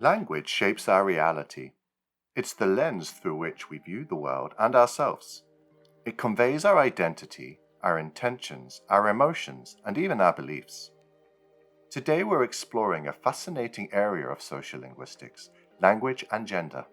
Language shapes our reality. It's the lens through which we view the world and ourselves. It conveys our identity, our intentions, our emotions, and even our beliefs. Today we're exploring a fascinating area of sociolinguistics, language and gender.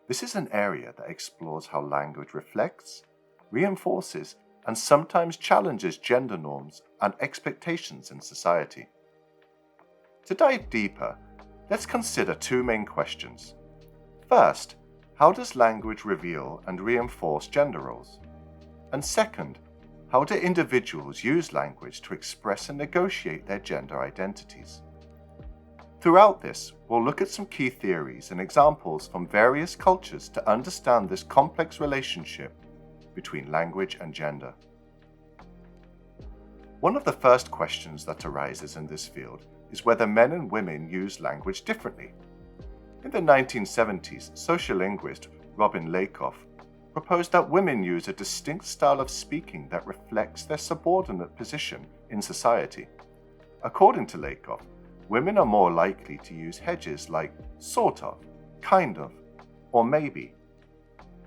This is an area that explores how language reflects, reinforces, and sometimes challenges gender norms and expectations in society. To dive deeper, let's consider two main questions. First, how does language reveal and reinforce gender roles? And second, how do individuals use language to express and negotiate their gender identities? Throughout this, we'll look at some key theories and examples from various cultures to understand this complex relationship between language and gender. One of the first questions that arises in this field is whether men and women use language differently. In the 1970s, sociolinguist Robin Lakoff proposed that women use a distinct style of speaking that reflects their subordinate position in society. According to Lakoff, women are more likely to use hedges like sort of, kind of, or maybe.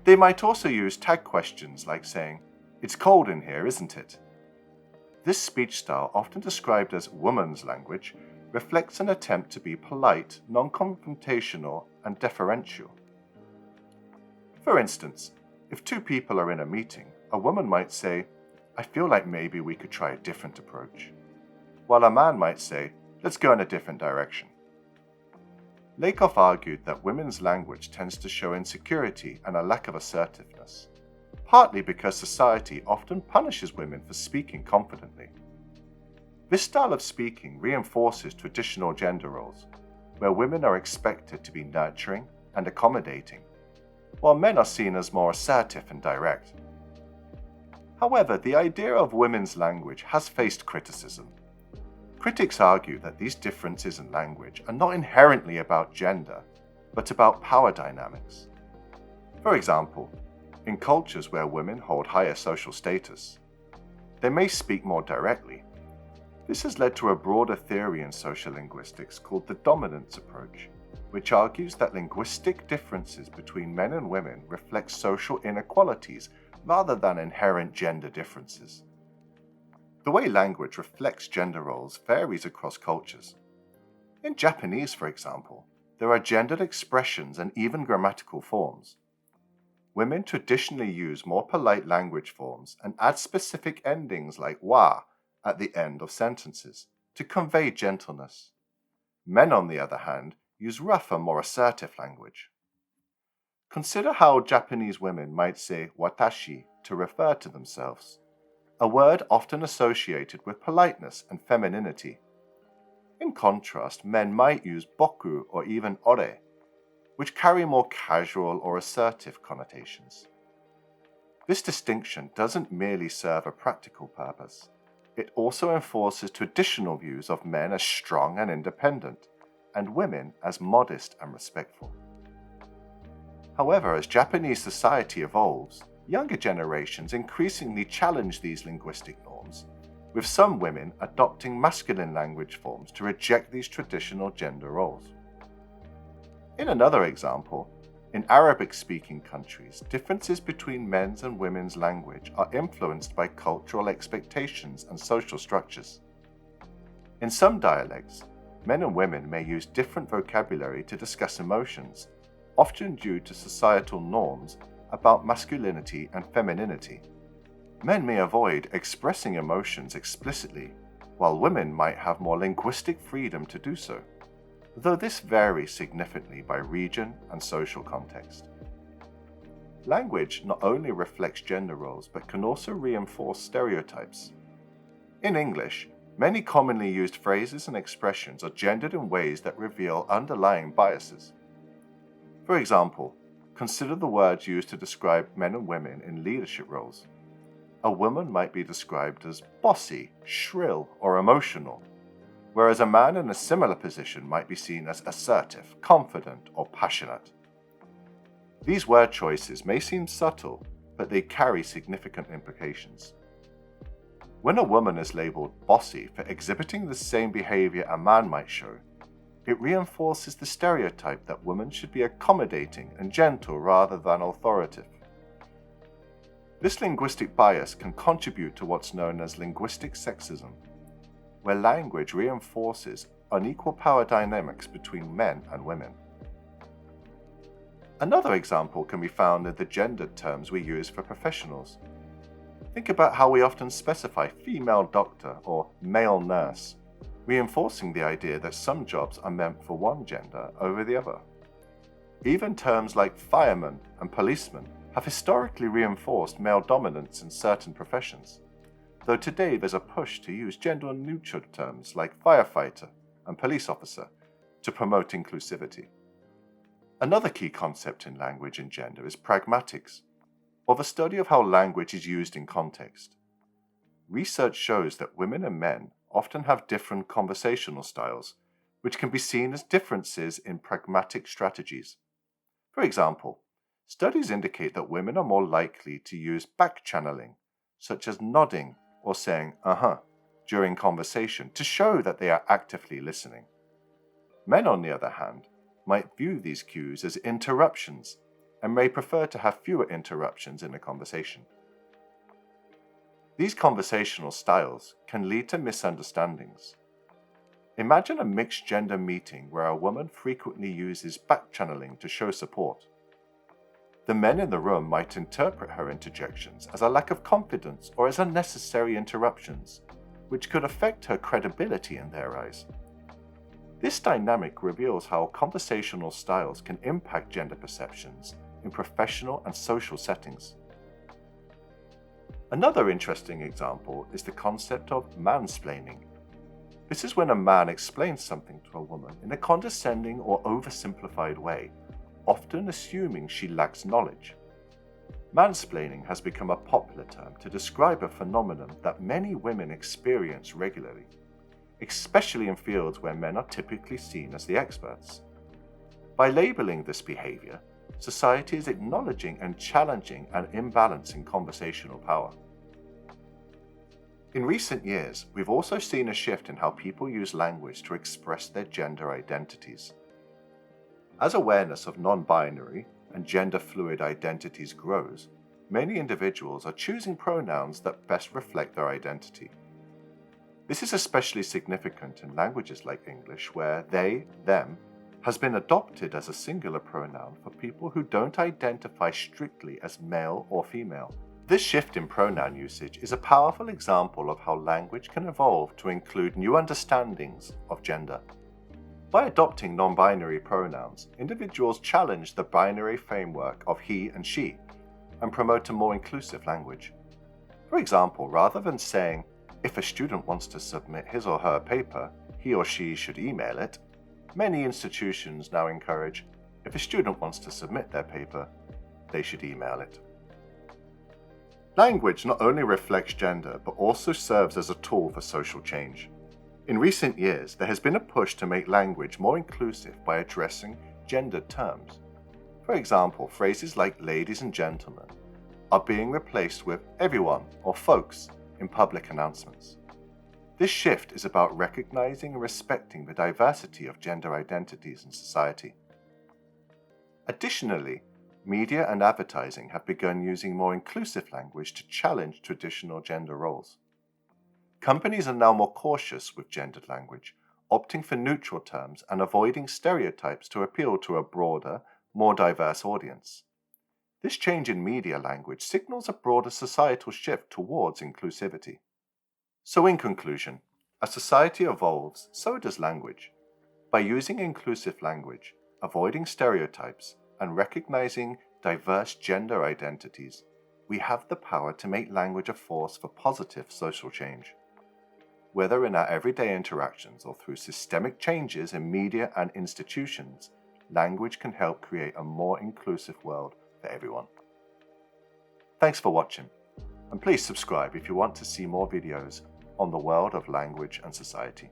They might also use tag questions like saying, "It's cold in here, isn't it?" This speech style, often described as woman's language, reflects an attempt to be polite, non-confrontational, and deferential. For instance, if two people are in a meeting, a woman might say, "I feel like maybe we could try a different approach," while a man might say, "Let's go in a different direction." Lakoff argued that women's language tends to show insecurity and a lack of assertiveness, partly because society often punishes women for speaking confidently. This style of speaking reinforces traditional gender roles, where women are expected to be nurturing and accommodating, while men are seen as more assertive and direct. However, the idea of women's language has faced criticism. Critics argue that these differences in language are not inherently about gender, but about power dynamics. For example, in cultures where women hold higher social status, they may speak more directly. This has led to a broader theory in sociolinguistics called the dominance approach, which argues that linguistic differences between men and women reflect social inequalities rather than inherent gender differences. The way language reflects gender roles varies across cultures. In Japanese, for example, there are gendered expressions and even grammatical forms. Women traditionally use more polite language forms and add specific endings like wa at the end of sentences to convey gentleness. Men, on the other hand, use rougher, more assertive language. Consider how Japanese women might say watashi to refer to themselves, a word often associated with politeness and femininity. In contrast, men might use boku or even ore, which carry more casual or assertive connotations. This distinction doesn't merely serve a practical purpose. It also enforces traditional views of men as strong and independent, and women as modest and respectful. However, as Japanese society evolves, younger generations increasingly challenge these linguistic norms, with some women adopting masculine language forms to reject these traditional gender roles. In another example, in Arabic-speaking countries, differences between men's and women's language are influenced by cultural expectations and social structures. In some dialects, men and women may use different vocabulary to discuss emotions, often due to societal norms about masculinity and femininity. Men may avoid expressing emotions explicitly, while women might have more linguistic freedom to do so, though this varies significantly by region and social context. Language not only reflects gender roles but can also reinforce stereotypes. In English, many commonly used phrases and expressions are gendered in ways that reveal underlying biases. For example, consider the words used to describe men and women in leadership roles. A woman might be described as bossy, shrill, or emotional, whereas a man in a similar position might be seen as assertive, confident, or passionate. These word choices may seem subtle, but they carry significant implications. When a woman is labeled bossy for exhibiting the same behavior a man might show, it reinforces the stereotype that women should be accommodating and gentle rather than authoritative. This linguistic bias can contribute to what's known as linguistic sexism, where language reinforces unequal power dynamics between men and women. Another example can be found in the gendered terms we use for professionals. Think about how we often specify female doctor or male nurse, reinforcing the idea that some jobs are meant for one gender over the other. Even terms like fireman and policeman have historically reinforced male dominance in certain professions, though today there's a push to use gender-neutral terms like firefighter and police officer to promote inclusivity. Another key concept in language and gender is pragmatics, or the study of how language is used in context. Research shows that women and men often have different conversational styles, which can be seen as differences in pragmatic strategies. For example, studies indicate that women are more likely to use back-channeling, such as nodding or saying "uh-huh" during conversation to show that they are actively listening. Men, on the other hand, might view these cues as interruptions and may prefer to have fewer interruptions in a conversation. These conversational styles can lead to misunderstandings. Imagine a mixed-gender meeting where a woman frequently uses back-channeling to show support. The men in the room might interpret her interjections as a lack of confidence or as unnecessary interruptions, which could affect her credibility in their eyes. This dynamic reveals how conversational styles can impact gender perceptions in professional and social settings. Another interesting example is the concept of mansplaining. This is when a man explains something to a woman in a condescending or oversimplified way, often assuming she lacks knowledge. Mansplaining has become a popular term to describe a phenomenon that many women experience regularly, especially in fields where men are typically seen as the experts. By labeling this behavior, society is acknowledging and challenging an imbalance in conversational power. In recent years, we've also seen a shift in how people use language to express their gender identities. As awareness of non-binary and gender-fluid identities grows, many individuals are choosing pronouns that best reflect their identity. This is especially significant in languages like English, where they, them, has been adopted as a singular pronoun for people who don't identify strictly as male or female. This shift in pronoun usage is a powerful example of how language can evolve to include new understandings of gender. By adopting non-binary pronouns, individuals challenge the binary framework of he and she and promote a more inclusive language. For example, rather than saying, if a student wants to submit his or her paper, he or she should email it, many institutions now encourage, if a student wants to submit their paper, they should email it. Language not only reflects gender, but also serves as a tool for social change. In recent years, there has been a push to make language more inclusive by addressing gendered terms. For example, phrases like ladies and gentlemen are being replaced with everyone or folks in public announcements. This shift is about recognizing and respecting the diversity of gender identities in society. Additionally, media and advertising have begun using more inclusive language to challenge traditional gender roles. Companies are now more cautious with gendered language, opting for neutral terms and avoiding stereotypes to appeal to a broader, more diverse audience. This change in media language signals a broader societal shift towards inclusivity. So in conclusion, as society evolves, so does language. By using inclusive language, avoiding stereotypes, and recognizing diverse gender identities, we have the power to make language a force for positive social change. Whether in our everyday interactions or through systemic changes in media and institutions, language can help create a more inclusive world for everyone. Thanks for watching, and please subscribe if you want to see more videos on the world of language and society.